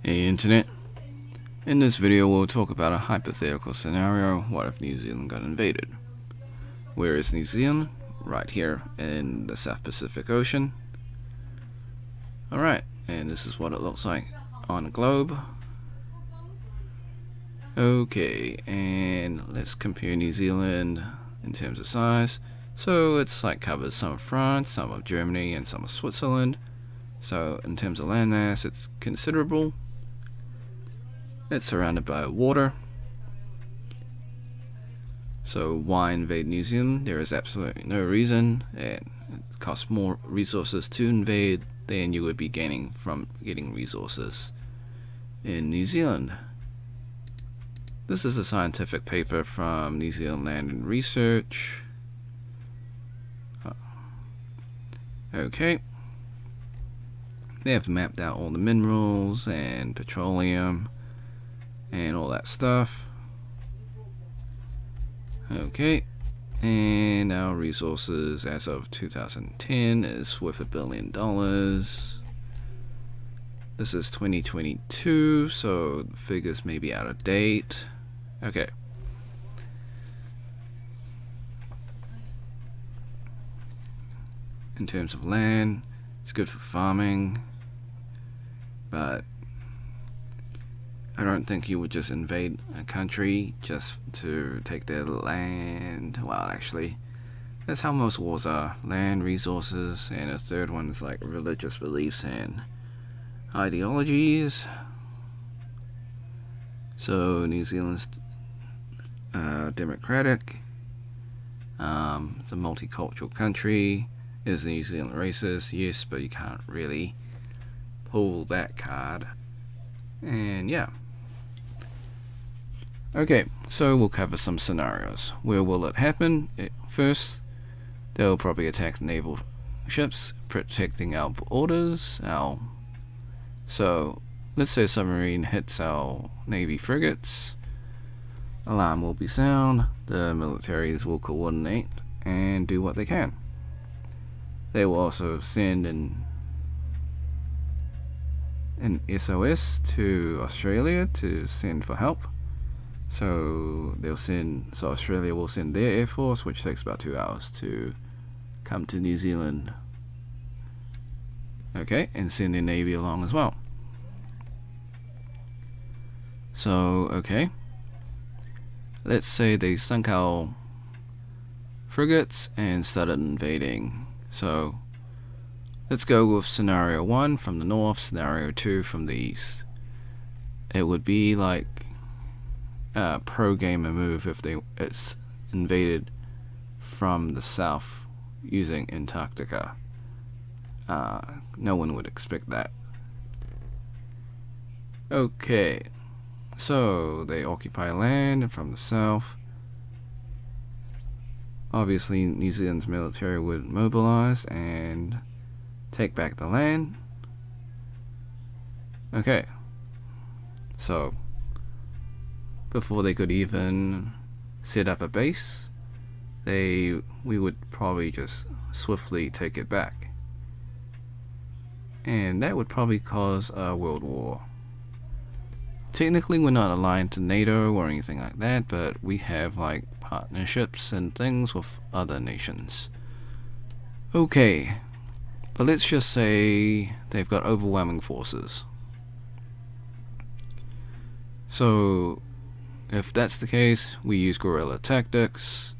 Hey Internet, in this video we'll talk about a hypothetical scenario. What if New Zealand got invaded? Where is New Zealand? Right here in the South Pacific Ocean. Alright, and this is what it looks like on a globe. Okay, and let's compare New Zealand in terms of size. So it's like covers some of France, some of Germany, and some of Switzerland. So in terms of landmass, it's considerable. It's surrounded by water. So why invade New Zealand? There is absolutely no reason, and it costs more resources to invade than you would be gaining from getting resources in New Zealand. This is a scientific paper from New Zealand Land and Research. Okay. They have mapped out all the minerals and petroleum and all that stuff. Okay, and our resources as of 2010 is worth $1 billion. This is 2022, so the figures may be out of date. Okay. In terms of land, it's good for farming, but I don't think you would just invade a country just to take their land. Well, actually, that's how most wars are. Land, resources, and a third one is like religious beliefs and ideologies. So New Zealand's democratic. It's a multicultural country. Is New Zealand racist? Yes, but you can't really pull that card. And yeah. Okay, so we'll cover some scenarios. Where will it happen? First, they'll probably attack naval ships protecting our borders. So let's say a submarine hits our Navy frigates. Alarm will be sound. The militaries will coordinate and do what they can. They will also send an SOS to Australia to send for help. So Australia will send their Air Force, which takes about 2 hours to come to New Zealand. Okay, and send their Navy along as well. So, okay. Let's say they sunk our frigates and started invading. So, let's go with scenario 1 from the north, scenario 2 from the east. It would be like a pro-gamer move if it's invaded from the south using Antarctica. No one would expect that. Okay, so they occupy land from the south. Obviously, New Zealand's military would mobilize and take back the land. Okay, so before they could even set up a base, we would probably just swiftly take it back, and that would probably cause a world war. Technically, we're not aligned to NATO or anything like that, but we have like partnerships and things with other nations. Okay, but let's just say they've got overwhelming forces. So if that's the case, we use guerrilla tactics,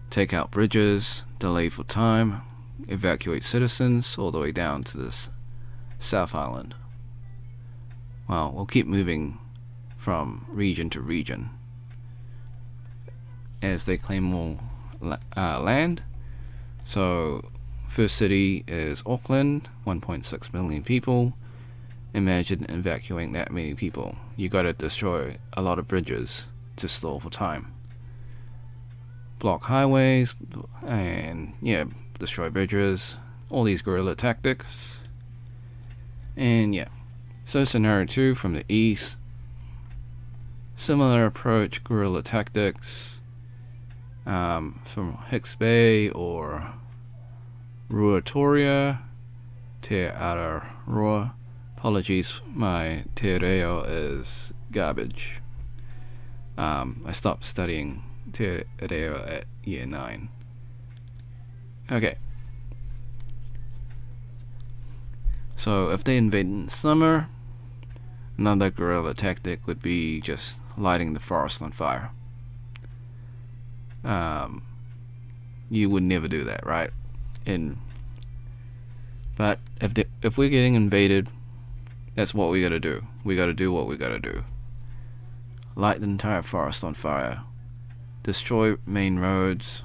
take out bridges, delay for time, evacuate citizens all the way down to this South Island. Well, we'll keep moving from region to region as they claim more land. So first city is Auckland, 1.6 million people. Imagine evacuating that many people. You gotta destroy a lot of bridges to stall for time. Block highways, and yeah, destroy bridges. All these guerrilla tactics. And yeah. So scenario 2 from the east. Similar approach, guerrilla tactics. From Hicks Bay or Ruatoria, Te Araroa Apologies, my te reo is garbage. I stopped studying te reo at year 9. Okay. So if they invade in summer, another guerrilla tactic would be just lighting the forest on fire. You would never do that, right? But if we're getting invaded, that's what we gotta do. We gotta do what we gotta do. Light the entire forest on fire. Destroy main roads.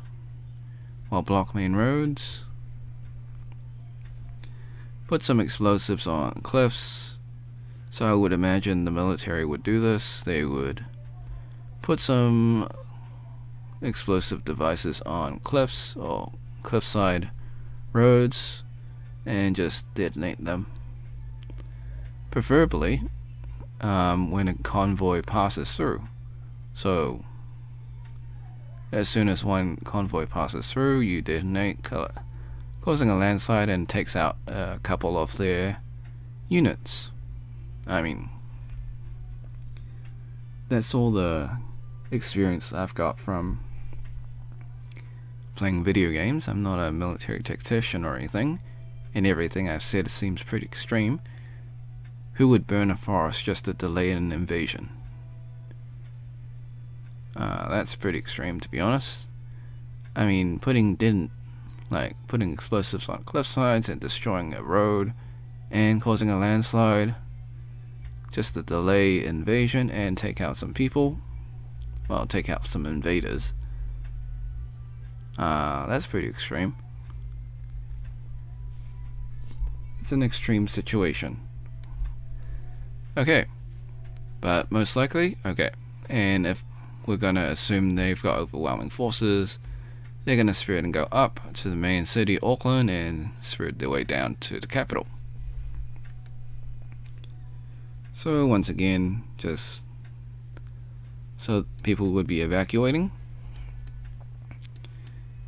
Or block main roads. Put some explosives on cliffs. So I would imagine the military would do this. They would put some explosive devices on cliffs or cliffside roads and just detonate them. Preferably when a convoy passes through. So as soon as one convoy passes through, you detonate, causing a landslide, and takes out a couple of their units. I mean, that's all the experience I've got from playing video games. I'm not a military tactician or anything, and everything I've said seems pretty extreme. Who would burn a forest just to delay an invasion? That's pretty extreme, to be honest. I mean, putting explosives on cliff sides and destroying a road and causing a landslide just to delay invasion and take out some people. Well, take out some invaders. That's pretty extreme. It's an extreme situation. Okay, but most likely, okay, and if we're gonna assume they've got overwhelming forces, they're gonna spirit and go up to the main city, Auckland, and spirit their way down to the capital. So once again, just so people would be evacuating.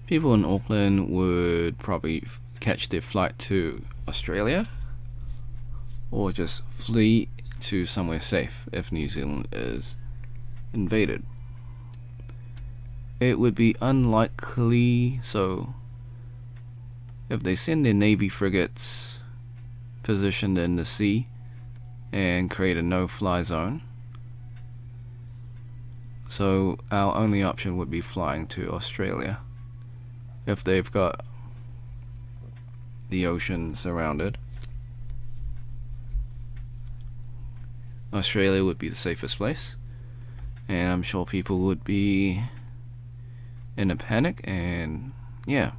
People in Auckland would probably catch their flight to Australia, or just flee to somewhere safe if New Zealand is invaded. It would be unlikely, so if they send their Navy frigates positioned in the sea and create a no-fly zone, so our only option would be flying to Australia if they've got the ocean surrounded. Australia would be the safest place, and I'm sure people would be in a panic, and yeah.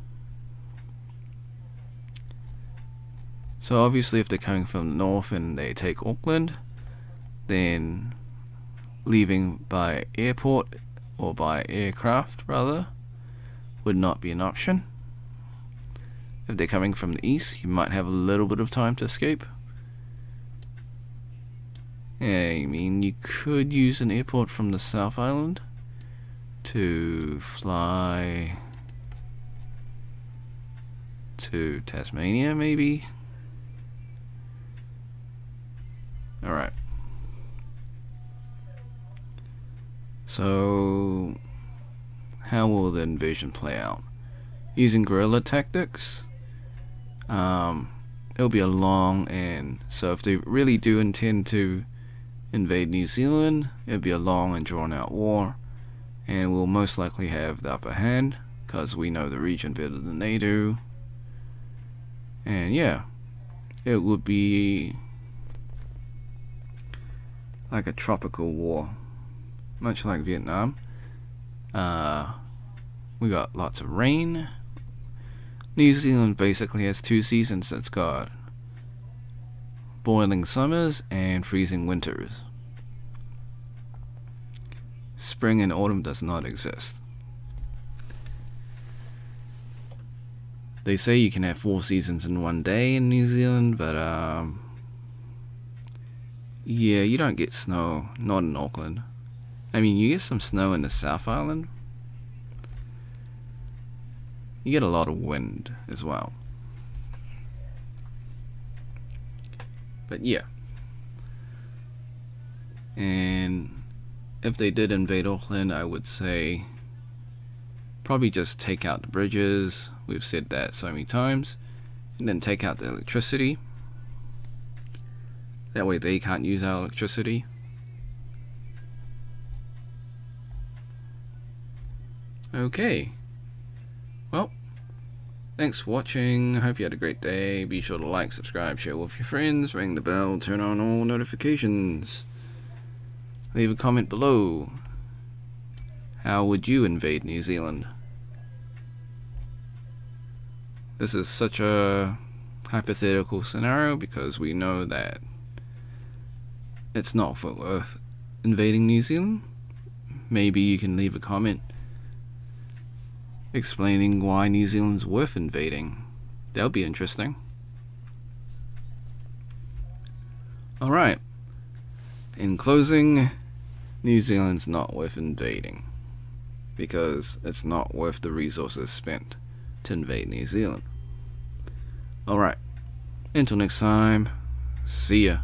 So obviously if they're coming from the north and they take Auckland, then leaving by airport, or by aircraft rather, would not be an option. If they're coming from the east, you might have a little bit of time to escape. Yeah, I mean, you could use an airport from the South Island to fly to Tasmania, maybe. Alright. So, how will the invasion play out? Using guerrilla tactics, it'll be a long, and so if they really do intend to invade New Zealand, it'll be a long and drawn out war, and we'll most likely have the upper hand because we know the region better than they do. And yeah, it would be like a tropical war, much like Vietnam. We got lots of rain. New Zealand basically has 2 seasons. It's got boiling summers and freezing winters. Spring and autumn does not exist. They say you can have 4 seasons in one day in New Zealand, but yeah, you don't get snow, not in Auckland. I mean, you get some snow in the South Island. You get a lot of wind as well. But yeah. And if they did invade Auckland, I would say probably just take out the bridges. We've said that so many times. And then take out the electricity. That way they can't use our electricity. Okay. Well, thanks for watching. I hope you had a great day. Be sure to like, subscribe, share with your friends, ring the bell, turn on all notifications. Leave a comment below. How would you invade New Zealand? This is such a hypothetical scenario because we know that it's not worth invading New Zealand. Maybe you can leave a comment explaining why New Zealand's worth invading. That would be interesting. Alright. In closing, New Zealand's not worth invading because it's not worth the resources spent to invade New Zealand. Alright. Until next time, see ya.